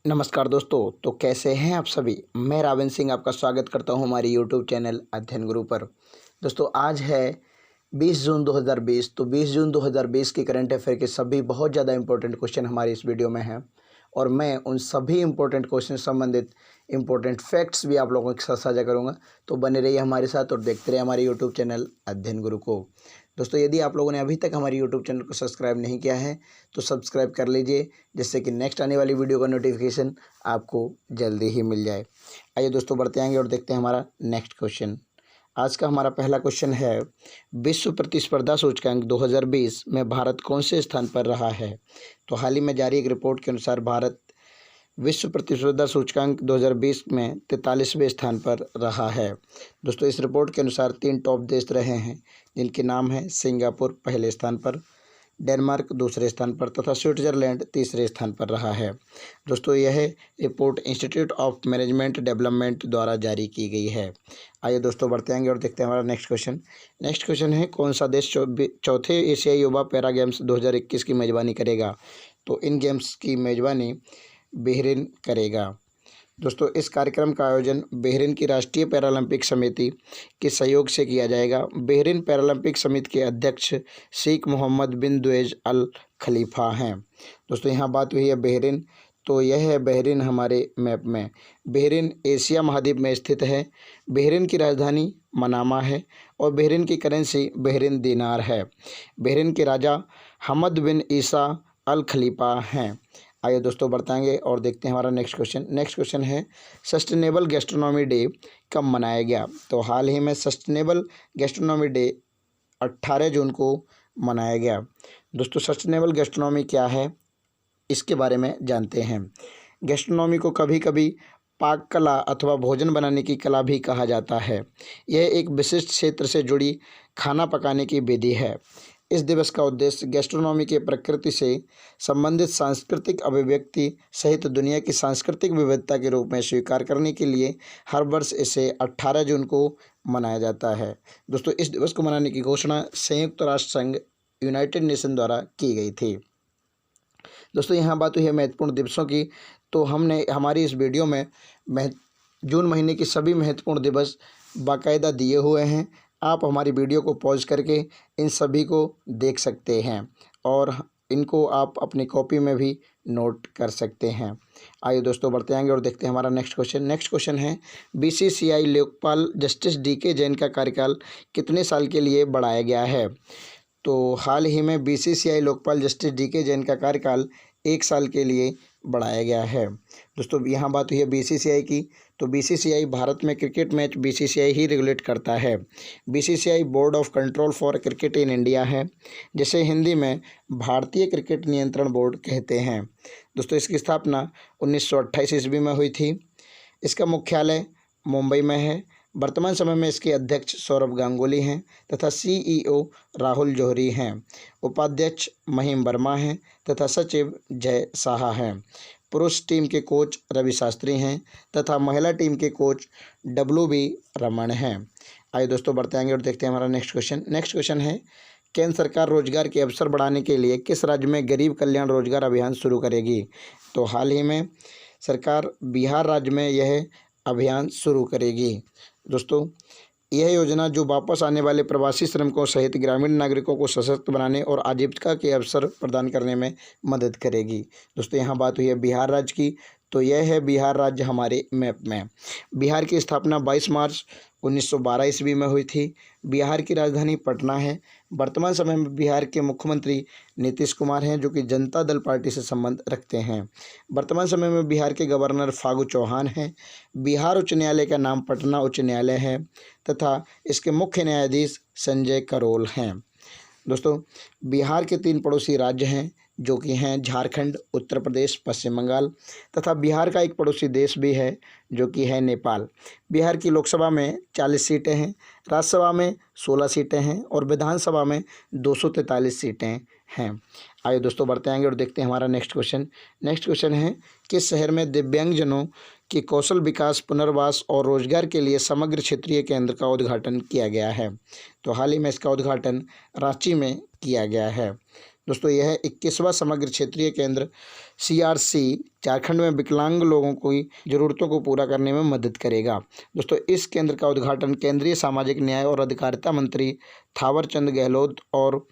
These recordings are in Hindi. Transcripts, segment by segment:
नमस्कार दोस्तों। तो कैसे हैं आप सभी। मैं राविन सिंह आपका स्वागत करता हूं हमारे यूट्यूब चैनल अध्ययन गुरु पर। दोस्तों आज है 20 जून 2020। तो 20 जून 2020 की करंट अफेयर के सभी बहुत ज़्यादा इंपॉर्टेंट क्वेश्चन हमारे इस वीडियो में हैं और मैं उन सभी इंपॉर्टेंट क्वेश्चन संबंधित इंपॉर्टेंट फैक्ट्स भी आप लोगों के साथ साझा करूँगा। तो बने रहिए हमारे साथ और देखते रहिए हमारे यूट्यूब चैनल अध्ययन गुरु को। दोस्तों यदि आप लोगों ने अभी तक हमारे यूट्यूब चैनल को सब्सक्राइब नहीं किया है तो सब्सक्राइब कर लीजिए, जिससे कि नेक्स्ट आने वाली वीडियो का नोटिफिकेशन आपको जल्दी ही मिल जाए। आइए दोस्तों बढ़ते आएंगे और देखते हैं हमारा नेक्स्ट क्वेश्चन। आज का हमारा पहला क्वेश्चन है, विश्व प्रतिस्पर्धा सूचकांक 2020 में भारत कौन से स्थान पर रहा है। तो हाल ही में जारी एक रिपोर्ट के अनुसार भारत विश्व प्रतिस्पर्धा सूचकांक 2020 में 43वें स्थान पर रहा है। दोस्तों इस रिपोर्ट के अनुसार 3 टॉप देश रहे हैं, जिनके नाम हैं सिंगापुर पहले स्थान पर, डेनमार्क दूसरे स्थान पर तथा स्विट्जरलैंड तीसरे स्थान पर रहा है। दोस्तों यह report institute of management development द्वारा जारी की गई है। आइए दोस्तों बढ़ते आएंगे और देखते हैं हमारा नेक्स्ट क्वेश्चन। नेक्स्ट क्वेश्चन है, कौन सा देश चौथे एशियाई युवा पैरा गेम्स 2021 की मेजबानी करेगा। तो इन गेम्स की मेजबानी बहरीन करेगा। दोस्तों इस कार्यक्रम का आयोजन बहरीन की राष्ट्रीय पैरालंपिक समिति के सहयोग से किया जाएगा। बहरीन पैरालंपिक समिति के अध्यक्ष शेख मोहम्मद बिन दुएज अल खलीफा हैं। दोस्तों यहाँ बात हुई है बहरीन, तो यह है बहरीन हमारे मैप में। बहरीन एशिया महाद्वीप में स्थित है। बहरीन की राजधानी मनामा है और बहरीन की करेंसी बहरीन दीनार है। बहरीन के राजा हमद बिन ईसा अल खलीफा हैं। आइए दोस्तों बढ़ाएंगे और देखते हैं हमारा नेक्स्ट क्वेश्चन। नेक्स्ट क्वेश्चन है, सस्टेनेबल गैस्ट्रोनॉमी डे कब मनाया गया। तो हाल ही में सस्टेनेबल गैस्ट्रोनॉमी डे 18 जून को मनाया गया। दोस्तों सस्टेनेबल गैस्ट्रोनॉमी क्या है, इसके बारे में जानते हैं। गैस्ट्रोनॉमी को कभी कभी पाक कला अथवा भोजन बनाने की कला भी कहा जाता है। यह एक विशिष्ट क्षेत्र से जुड़ी खाना पकाने की विधि है। इस दिवस का उद्देश्य गैस्ट्रोनॉमी के प्रकृति से संबंधित सांस्कृतिक अभिव्यक्ति सहित दुनिया की सांस्कृतिक विविधता के रूप में स्वीकार करने के लिए हर वर्ष इसे 18 जून को मनाया जाता है। दोस्तों इस दिवस को मनाने की घोषणा संयुक्त राष्ट्र संघ यूनाइटेड नेशन द्वारा की गई थी। दोस्तों यहाँ बात हुई है महत्वपूर्ण दिवसों की, तो हमने हमारी इस वीडियो में जून महीने की सभी महत्वपूर्ण दिवस बाकायदा दिए हुए हैं। आप हमारी वीडियो को पॉज करके इन सभी को देख सकते हैं और इनको आप अपनी कॉपी में भी नोट कर सकते हैं। आइए दोस्तों बढ़ते आएंगे और देखते हैं हमारा नेक्स्ट क्वेश्चन। नेक्स्ट क्वेश्चन है, बीसीसीआई लोकपाल जस्टिस डीके जैन का कार्यकाल कितने साल के लिए बढ़ाया गया है। तो हाल ही में बीसीसीआई लोकपाल जस्टिस डीके जैन का कार्यकाल 1 साल के लिए बढ़ाया गया है। दोस्तों यहाँ बात हुई है बीसीसीआई की, तो बीसीसीआई भारत में क्रिकेट मैच बीसीसीआई ही रेगुलेट करता है। BCCI board of control for cricket in India है, जिसे हिंदी में भारतीय क्रिकेट नियंत्रण बोर्ड कहते हैं। दोस्तों इसकी स्थापना 1928 ईस्वी में हुई थी। इसका मुख्यालय मुंबई में है। वर्तमान समय में इसके अध्यक्ष सौरभ गांगुली हैं तथा सीईओ राहुल जौहरी हैं। उपाध्यक्ष महिम वर्मा हैं तथा सचिव जय साहा हैं। पुरुष टीम के कोच रवि शास्त्री हैं तथा महिला टीम के कोच WB रमन हैं। आइए दोस्तों बढ़ते आएंगे और देखते हैं हमारा नेक्स्ट क्वेश्चन। नेक्स्ट क्वेश्चन है, केंद्र सरकार रोजगार के अवसर बढ़ाने के लिए किस राज्य में गरीब कल्याण रोजगार अभियान शुरू करेगी। तो हाल ही में सरकार बिहार राज्य में यह अभियान शुरू करेगी। दोस्तों यह योजना जो वापस आने वाले प्रवासी श्रमिकों सहित ग्रामीण नागरिकों को सशक्त बनाने और आजीविका के अवसर प्रदान करने में मदद करेगी। दोस्तों यहाँ बात हुई है बिहार राज्य की, तो यह है बिहार राज्य हमारे मैप में। बिहार की स्थापना 22 मार्च 1912 ईस्वी में हुई थी। बिहार की राजधानी पटना है। वर्तमान समय में बिहार के मुख्यमंत्री नीतीश कुमार हैं, जो कि जनता दल पार्टी से संबंध रखते हैं। वर्तमान समय में बिहार के गवर्नर फागू चौहान हैं। बिहार उच्च न्यायालय का नाम पटना उच्च न्यायालय है तथा इसके मुख्य न्यायाधीश संजय करोल हैं। दोस्तों बिहार के 3 पड़ोसी राज्य हैं, जो कि हैं झारखंड, उत्तर प्रदेश, पश्चिम बंगाल तथा बिहार का एक पड़ोसी देश भी है, जो कि है नेपाल। बिहार की लोकसभा में 40 सीटें हैं, राज्यसभा में 16 सीटें हैं और विधानसभा में 243 सीटें हैं। आइए दोस्तों बढ़ते आएंगे और देखते हैं हमारा नेक्स्ट क्वेश्चन। नेक्स्ट क्वेश्चन है, किस शहर में दिव्यांगजनों की कौशल विकास, पुनर्वास और रोजगार के लिए समग्र क्षेत्रीय केंद्र का उद्घाटन किया गया है। तो हाल ही में इसका उद्घाटन रांची में किया गया है। दोस्तों यह 21वां समग्र क्षेत्रीय केंद्र CRC झारखंड में विकलांग लोगों की ज़रूरतों को पूरा करने में मदद करेगा। दोस्तों इस केंद्र का उद्घाटन केंद्रीय सामाजिक न्याय और अधिकारिता मंत्री थावरचंद गहलोत और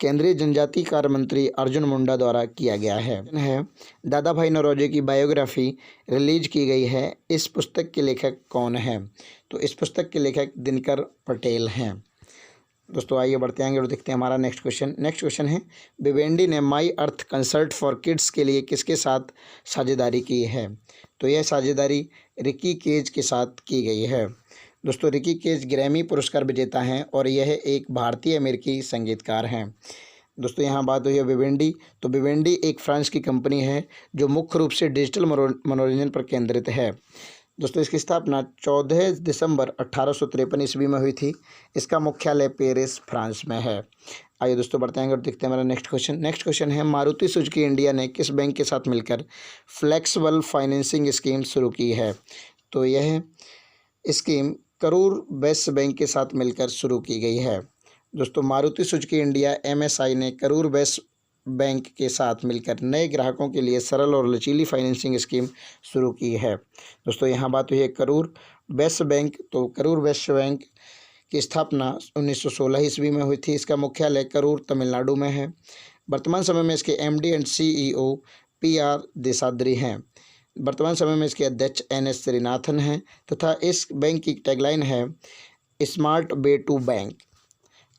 केंद्रीय जनजातीय कार्य मंत्री अर्जुन मुंडा द्वारा किया गया है। दादा भाई नौरोजी की बायोग्राफी रिलीज की गई है। इस पुस्तक के लेखक कौन है? तो इस पुस्तक के लेखक दिनकर पटेल हैं। दोस्तों आइए बढ़ते आएंगे और देखते हैं हमारा नेक्स्ट क्वेश्चन है, भिवेंडी ने माई अर्थ कंसर्ट फॉर किड्स के लिए किसके साथ साझेदारी की है? तो यह साझेदारी रिकी केज के साथ की गई है। दोस्तों रिकी केज ग्रैमी पुरस्कार विजेता हैं और यह एक भारतीय अमेरिकी संगीतकार हैं। दोस्तों यहाँ बात हुई है भिवेंडी, तो भिवेंडी एक फ्रांस की कंपनी है जो मुख्य रूप से डिजिटल मनोरंजन पर केंद्रित है। दोस्तों इसकी स्थापना 14 दिसंबर 1853 ईस्वी में हुई थी। इसका मुख्यालय पेरिस फ्रांस में है। आइए दोस्तों बढ़ते हैं और देखते हैं हमारा नेक्स्ट क्वेश्चन है, मारुति सुजुकी इंडिया ने किस बैंक के साथ मिलकर फ्लेक्सिबल फाइनेंसिंग स्कीम शुरू की है? तो यह स्कीम करूर वैश्य बैंक के साथ मिलकर शुरू की गई है। दोस्तों मारुति सुजुकी इंडिया MSI ने करूर वैश्य बैंक के साथ मिलकर नए ग्राहकों के लिए सरल और लचीली फाइनेंसिंग स्कीम शुरू की है। दोस्तों यहाँ बात हुई है करूर वैश्य बैंक, तो करूर वैश्य बैंक की स्थापना 1916 ईस्वी में हुई थी। इसका मुख्यालय करूर तमिलनाडु में है। वर्तमान समय में इसके MD एंड CEO PR देसाद्री हैं। वर्तमान समय में इसके अध्यक्ष NS श्रीनाथन हैं तथा इस बैंक की टैगलाइन है स्मार्ट वे टू बैंक।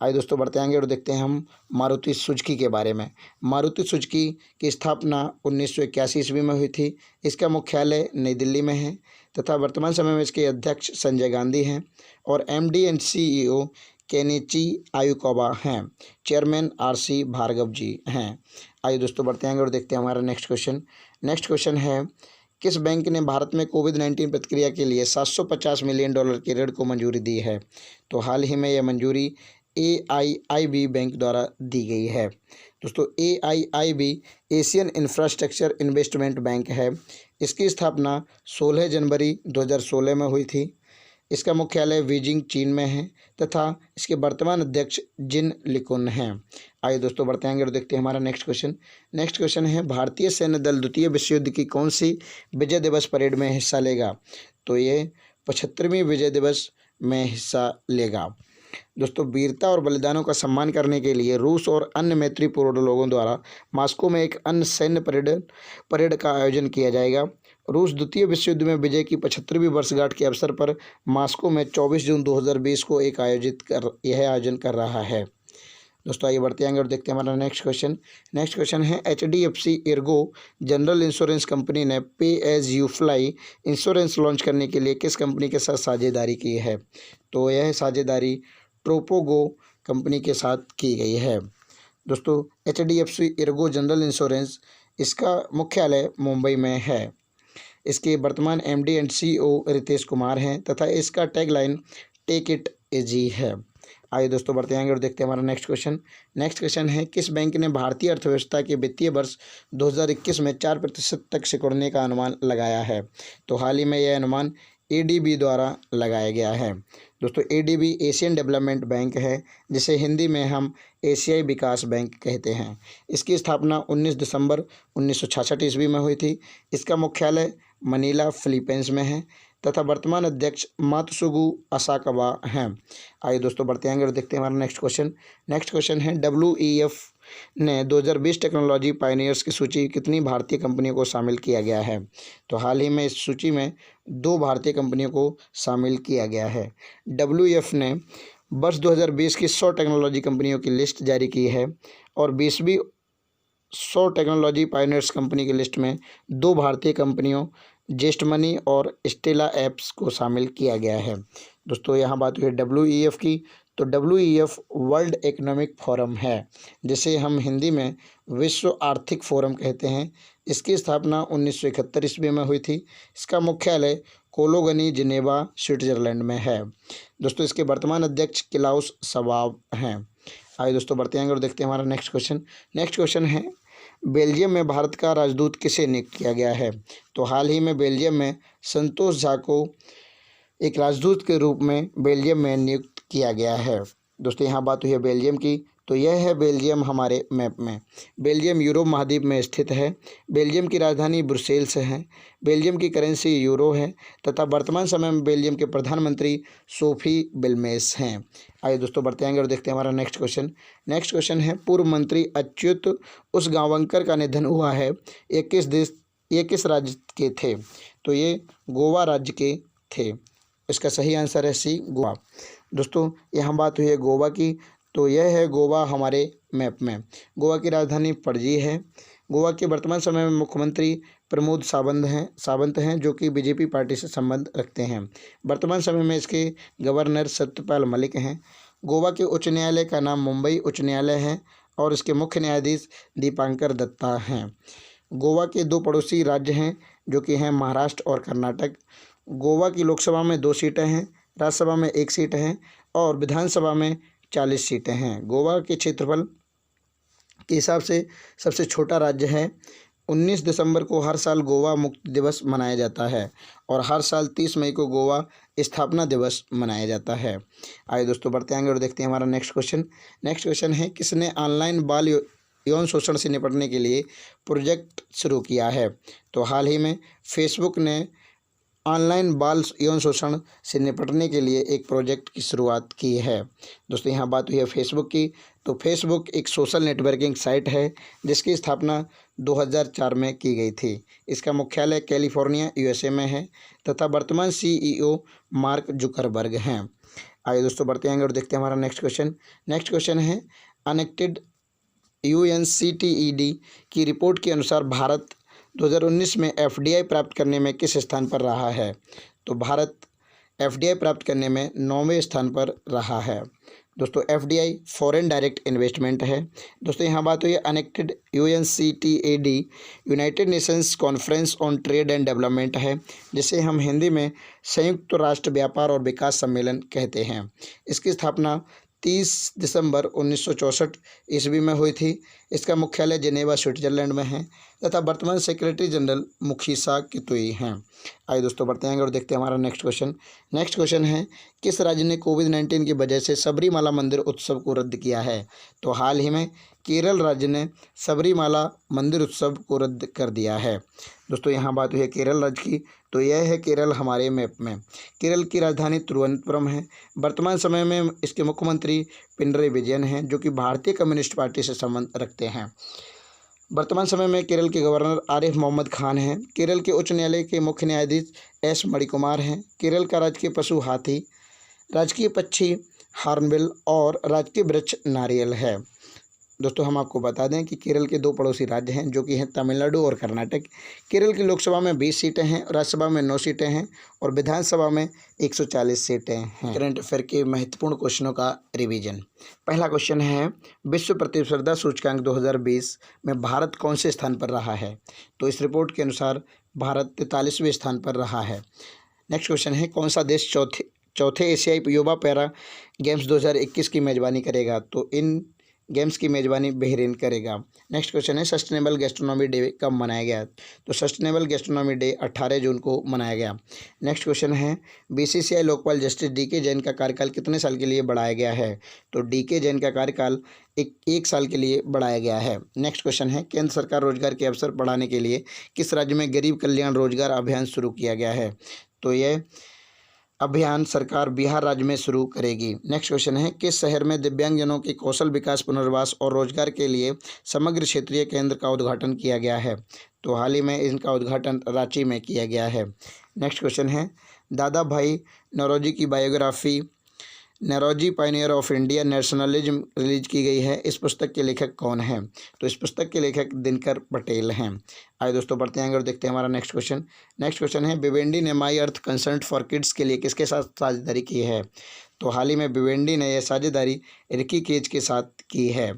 आइए दोस्तों बढ़ते आएंगे और देखते हैं हम मारुति सुजुकी के बारे में। मारुति सुजुकी की स्थापना 1981 ईस्वी में हुई थी। इसका मुख्यालय नई दिल्ली में है तथा वर्तमान समय में इसके अध्यक्ष संजय गांधी हैं और MD एंड CEO केनिची आयुकोबा हैं। चेयरमैन RC भार्गव जी हैं। आइए दोस्तों बढ़ते आएंगे और देखते हैं हमारा नेक्स्ट क्वेश्चन है, किस बैंक ने भारत में कोविड-19 प्रतिक्रिया के लिए $750 मिलियन की ऋण को मंजूरी दी है? तो हाल ही में यह मंजूरी AIIB बैंक द्वारा दी गई है। दोस्तों AIIB Asian infrastructure investment bank है। इसकी स्थापना 16 जनवरी 2016 में हुई थी। इसका मुख्यालय बीजिंग चीन में है तथा इसके वर्तमान अध्यक्ष जिन लिकुन हैं। आइए दोस्तों बढ़ते आएंगे और देखते हैं हमारा नेक्स्ट क्वेश्चन है, भारतीय सैन्य दल द्वितीय विश्व युद्ध की कौन सी विजय दिवस परेड में हिस्सा लेगा? तो ये 75वीं विजय दिवस में हिस्सा लेगा। दोस्तों वीरता और बलिदानों का सम्मान करने के लिए रूस और अन्य मैत्रीपूर्ण लोगों द्वारा मॉस्को में एक अन्य सैन्य परेड का आयोजन किया जाएगा। रूस द्वितीय विश्व युद्ध में विजय की 75वीं वर्षगांठ के अवसर पर मॉस्को में 24 जून 2020 को यह आयोजन कर रहा है। दोस्तों आइए बढ़ते आएंगे और देखते हैं हमारा नेक्स्ट क्वेश्चन है, HDFC ERGO general insurance company ने pay as you fly insurance launch करने के लिए किस कंपनी के साथ साझेदारी की है? तो यह साझेदारी ट्रोपोगो कंपनी के साथ की गई है। दोस्तों HDFC एर्गो जनरल इंश्योरेंस, इसका मुख्यालय मुंबई में है। इसके वर्तमान MD and CEO Ritesh Kumar हैं तथा इसका टैगलाइन टेक इट इजी है। आइए दोस्तों बढ़ते आएंगे और देखते हैं हमारा नेक्स्ट क्वेश्चन है, किस बैंक ने भारतीय अर्थव्यवस्था के वित्तीय वर्ष 2021 में 4% तक सिकुड़ने का अनुमान लगाया है? तो हाल ही में यह अनुमान ADB द्वारा लगाया गया है। दोस्तों ADB एशियन डेवलपमेंट बैंक है, जिसे हिंदी में हम एशियाई विकास बैंक कहते हैं। इसकी स्थापना 19 दिसंबर 1966 ईस्वी में हुई थी। इसका मुख्यालय मनीला फिलीपींस में है तथा वर्तमान अध्यक्ष मात्सुगु असाकावा हैं। आइए दोस्तों बढ़ते आएंगे और देखते हैं हमारा नेक्स्ट क्वेश्चन है, WEF ने 2020 टेक्नोलॉजी पायनियर्स की सूची कितनी भारतीय कंपनियों को शामिल किया गया है? तो हाल ही में इस सूची में 2 भारतीय कंपनियों को शामिल किया गया है। WEF ने वर्ष 2020 की 100 टेक्नोलॉजी कंपनियों की लिस्ट जारी की है और 20वीं 100 टेक्नोलॉजी पायनियर्स कंपनी की लिस्ट में 2 भारतीय कंपनियों जेस्ट मनी और स्टेला एप्स को शामिल किया गया है। दोस्तों यहाँ बात हुई WEF की, तो WEF वर्ल्ड इकोनॉमिक फोरम है, जिसे हम हिंदी में विश्व आर्थिक फोरम कहते हैं। इसकी स्थापना 1971 ईस्वी में हुई थी। इसका मुख्यालय कोलोगनी जिनेवा स्विट्जरलैंड में है। दोस्तों इसके वर्तमान अध्यक्ष क्लाउस शवाब हैं। आइए दोस्तों बढ़ते हैं और देखते हैं हमारा नेक्स्ट क्वेश्चन है, बेल्जियम में भारत का राजदूत किसे नियुक्त किया गया है? तो हाल ही में बेल्जियम में संतोष झा को एक राजदूत के रूप में बेल्जियम में नियुक्त किया गया है। दोस्तों यहाँ बात हुई है बेल्जियम की, तो यह है बेल्जियम हमारे मैप में। बेल्जियम यूरोप महाद्वीप में स्थित है। बेल्जियम की राजधानी ब्रुसेल्स है। बेल्जियम की करेंसी यूरो है तथा वर्तमान समय में बेल्जियम के प्रधानमंत्री सोफी बिल्मेस हैं। आइए दोस्तों बढ़ते आएंगे और देखते हैं हमारा नेक्स्ट क्वेश्चन। नेक्स्ट क्वेश्चन है, पूर्व मंत्री अच्युत उस गांवकर का निधन हुआ है, ये किस राज्य के थे? तो ये गोवा राज्य के थे। इसका सही आंसर है सी, गोवा। दोस्तों यहाँ बात हुई है गोवा की, तो यह है गोवा हमारे मैप में। गोवा की राजधानी पणजी है। गोवा के वर्तमान समय में मुख्यमंत्री प्रमोद सावंत हैं जो कि बीजेपी पार्टी से संबंध रखते हैं। वर्तमान समय में इसके गवर्नर सत्यपाल मलिक हैं। गोवा के उच्च न्यायालय का नाम मुंबई उच्च न्यायालय है और इसके मुख्य न्यायाधीश दीपांकर दत्ता हैं। गोवा के दो पड़ोसी राज्य हैं जो कि हैं महाराष्ट्र और कर्नाटक। गोवा की लोकसभा में 2 सीटें हैं, राज्यसभा में 1 सीट है और विधानसभा में 40 सीटें हैं। गोवा के क्षेत्रफल के हिसाब से सबसे छोटा राज्य है। 19 दिसंबर को हर साल गोवा मुक्ति दिवस मनाया जाता है और हर साल 30 मई को गोवा स्थापना दिवस मनाया जाता है। आइए दोस्तों बढ़ते आएंगे और देखते हैं हमारा नेक्स्ट क्वेश्चन। नेक्स्ट क्वेश्चन है, किसने ऑनलाइन बाल यौन शोषण से निपटने के लिए प्रोजेक्ट शुरू किया है? तो हाल ही में फेसबुक ने ऑनलाइन बाल यौन शोषण से निपटने के लिए एक प्रोजेक्ट की शुरुआत की है। दोस्तों यहाँ बात हुई है फेसबुक की, तो फेसबुक एक सोशल नेटवर्किंग साइट है जिसकी स्थापना 2004 में की गई थी। इसका मुख्यालय कैलिफोर्निया यूएसए में है तथा वर्तमान सीईओ मार्क जुकरबर्ग हैं। आइए दोस्तों बढ़ते आएंगे और देखते हैं हमारा नेक्स्ट क्वेश्चन। नेक्स्ट क्वेश्चन है, अनेक्टेड UNCTED की रिपोर्ट के अनुसार भारत 2019 में FDI प्राप्त करने में किस स्थान पर रहा है? तो भारत FDI प्राप्त करने में 9वें स्थान पर रहा है। दोस्तों FDI फॉरेन डायरेक्ट इन्वेस्टमेंट है। दोस्तों यहाँ बात हुई है अनेक्टेड UNCTAD United Nations conference on trade and development है, जिसे हम हिंदी में संयुक्त राष्ट्र व्यापार और विकास सम्मेलन कहते हैं। इसकी स्थापना 30 दिसंबर 1964 ईस्वी में हुई थी। इसका मुख्यालय जेनेवा स्विट्जरलैंड में है तथा वर्तमान सेक्रेटरी जनरल मुखीसा कितुई हैं। आइए दोस्तों बढ़ते हैं और देखते हैं हमारा नेक्स्ट क्वेश्चन। नेक्स्ट क्वेश्चन है, किस राज्य ने कोविड-19 की वजह से सबरीमाला मंदिर उत्सव को रद्द किया है? तो हाल ही में केरल राज्य ने सबरीमाला मंदिर उत्सव को रद्द कर दिया है। दोस्तों यहाँ बात हुई है केरल राज्य की, तो यह है केरल हमारे मैप में। केरल की राजधानी तिरुवनंतपुरम है। वर्तमान समय में इसके मुख्यमंत्री पिनरई विजयन हैं जो कि भारतीय कम्युनिस्ट पार्टी से संबंध रखते हैं। वर्तमान समय में केरल के गवर्नर आरिफ मोहम्मद खान हैं। केरल के उच्च न्यायालय के मुख्य न्यायाधीश एस मणिकुमार हैं। केरल का राजकीय पशु हाथी, राजकीय पक्षी हॉर्नबिल और राजकीय वृक्ष नारियल है। दोस्तों हम आपको बता दें कि केरल के 2 पड़ोसी राज्य हैं जो कि हैं तमिलनाडु और कर्नाटक। केरल की लोकसभा में 20 सीटें हैं, राज्यसभा में 9 सीटें हैं और विधानसभा में 140 सीटें हैं। करंट अफेयर के महत्वपूर्ण क्वेश्चनों का रिवीजन। पहला क्वेश्चन है, विश्व प्रतिस्पर्धा सूचकांक 2020 में भारत कौन से स्थान पर रहा है? तो इस रिपोर्ट के अनुसार भारत 43वें स्थान पर रहा है। नेक्स्ट क्वेश्चन है, कौन सा देश चौथे एशियाई युवा पैरा गेम्स 2021 की मेजबानी करेगा? तो इन गेम्स की मेजबानी बहरीन करेगा। नेक्स्ट क्वेश्चन है, सस्टेनेबल गैस्ट्रोनॉमी डे कब मनाया गया? तो सस्टेनेबल गैस्ट्रोनॉमी डे 18 जून को मनाया गया। नेक्स्ट क्वेश्चन है, BCCI Lokpal justice DK Jain का कार्यकाल कितने साल के लिए बढ़ाया गया है? तो DK जैन का कार्यकाल एक साल के लिए बढ़ाया गया है। नेक्स्ट क्वेश्चन है, केंद्र सरकार रोजगार के अवसर बढ़ाने के लिए किस राज्य में गरीब कल्याण रोजगार अभियान शुरू किया गया है? तो यह अभियान सरकार बिहार राज्य में शुरू करेगी। नेक्स्ट क्वेश्चन है, किस शहर में दिव्यांगजनों के कौशल विकास, पुनर्वास और रोजगार के लिए समग्र क्षेत्रीय केंद्र का उद्घाटन किया गया है? तो हाल ही में इनका उद्घाटन रांची में किया गया है। नेक्स्ट क्वेश्चन है, दादा भाई नौरोजी की biography Naoroji pioneer of India nationalism release की गई है। इस पुस्तक के लेखक कौन हैं? तो इस पुस्तक के लेखक दिनकर पटेल हैं। आइए दोस्तों बढ़ते हैं और देखते हैं हमारा नेक्स्ट क्वेश्चन। नेक्स्ट क्वेश्चन है, भिवेंडी ने माई अर्थ कंसर्ट फॉर किड्स के लिए किसके साथ साझेदारी की है? तो हाल ही में भिवेंडी ने यह साझेदारी रिकी केज के साथ की है।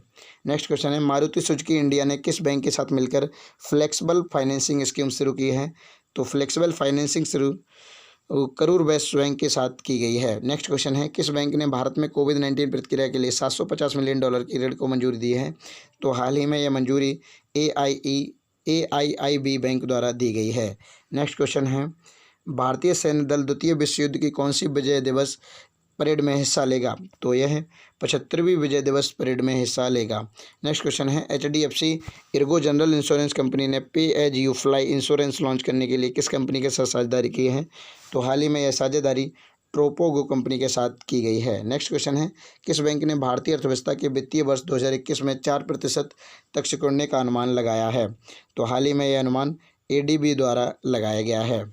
नेक्स्ट क्वेश्चन है, मारुति सुजुकी इंडिया ने किस बैंक के साथ मिलकर फ्लेक्सिबल फाइनेंसिंग स्कीम शुरू की है? तो फ्लेक्सिबल फाइनेंसिंग शुरू करूर वैश्य बैंक के साथ की गई है। नेक्स्ट क्वेश्चन है, किस बैंक ने भारत में कोविड-19 प्रतिक्रिया के लिए $750 मिलियन की ऋण को मंजूरी दी है? तो हाल ही में यह मंजूरी AIIB बैंक द्वारा दी गई है। नेक्स्ट क्वेश्चन है, भारतीय सैन्य दल द्वितीय विश्व युद्ध की कौन सी विजय दिवस परेड में हिस्सा लेगा? तो यह 75वीं विजय दिवस परेड में हिस्सा लेगा। नेक्स्ट क्वेश्चन है, HDFC ERGO general insurance company ने pay as you fly insurance launch करने के लिए किस कंपनी के साथ साझेदारी की है? तो हाल ही में यह साझेदारी ट्रोपोगो कंपनी के साथ की गई है। नेक्स्ट क्वेश्चन है, किस बैंक ने भारतीय अर्थव्यवस्था के वित्तीय वर्ष 2021 में 4% तक सिकुड़ने का अनुमान लगाया है? तो हाल ही में यह अनुमान ADB द्वारा लगाया गया है।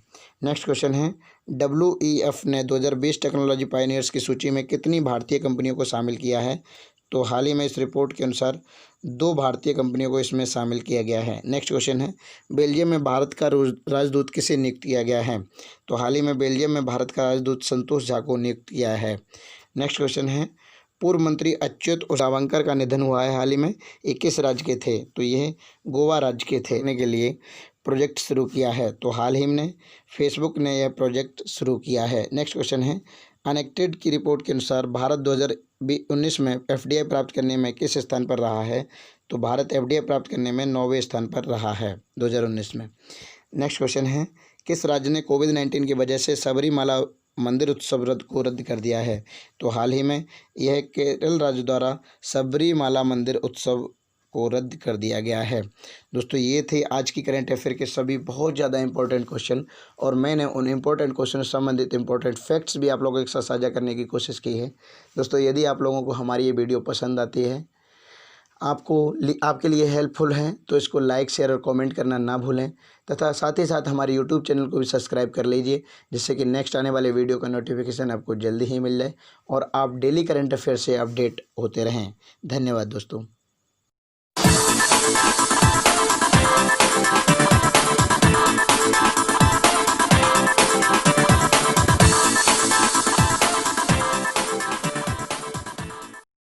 नेक्स्ट क्वेश्चन है, WEF ने 2020 टेक्नोलॉजी पायनियर्स की सूची में कितनी भारतीय कंपनियों को शामिल किया है? तो हाल ही में इस रिपोर्ट के अनुसार 2 भारतीय कंपनियों को इसमें शामिल किया गया है। नेक्स्ट क्वेश्चन है, बेल्जियम में भारत का राजदूत किसे नियुक्त किया गया है? तो हाल ही में बेल्जियम में भारत का राजदूत संतोष झा को नियुक्त किया है। नेक्स्ट क्वेश्चन है, पूर्व मंत्री अच्युत उसावंकर का निधन हुआ है हाल ही में, 21 राज्य के थे? तो यह गोवा राज्य के थे। के लिए प्रोजेक्ट शुरू किया है। तो हाल ही में फेसबुक ने यह प्रोजेक्ट शुरू किया है। नेक्स्ट क्वेश्चन है, अनेक्टेड की रिपोर्ट के अनुसार भारत 2019 में FDI प्राप्त करने में किस स्थान पर रहा है? तो भारत FDI प्राप्त करने में 9वें स्थान पर रहा है 2019 में। नेक्स्ट क्वेश्चन है, किस राज्य ने कोविड-19 की वजह से सबरीमाला मंदिर उत्सव को रद्द कर दिया है? तो हाल ही में यह केरल राज्य द्वारा सबरीमाला मंदिर उत्सव को रद्द कर दिया गया है। दोस्तों, ये थे आज की करंट अफेयर के सभी बहुत ज़्यादा इंपॉर्टेंट क्वेश्चन, और मैंने उन इंपॉर्टेंट क्वेश्चन से संबंधित इंपॉर्टेंट फैक्ट्स भी आप लोगों के साथ साझा करने की कोशिश की है। दोस्तों, यदि आप लोगों को हमारी ये वीडियो पसंद आती है, आपके लिए हेल्पफुल है, तो इसको लाइक, शेयर और कमेंट करना ना भूलें, तथा साथ ही साथ हमारे यूट्यूब चैनल को भी सब्सक्राइब कर लीजिए, जिससे कि नेक्स्ट आने वाले वीडियो का नोटिफिकेशन आपको जल्दी ही मिल जाए और आप डेली करंट अफेयर से अपडेट होते रहें। धन्यवाद दोस्तों।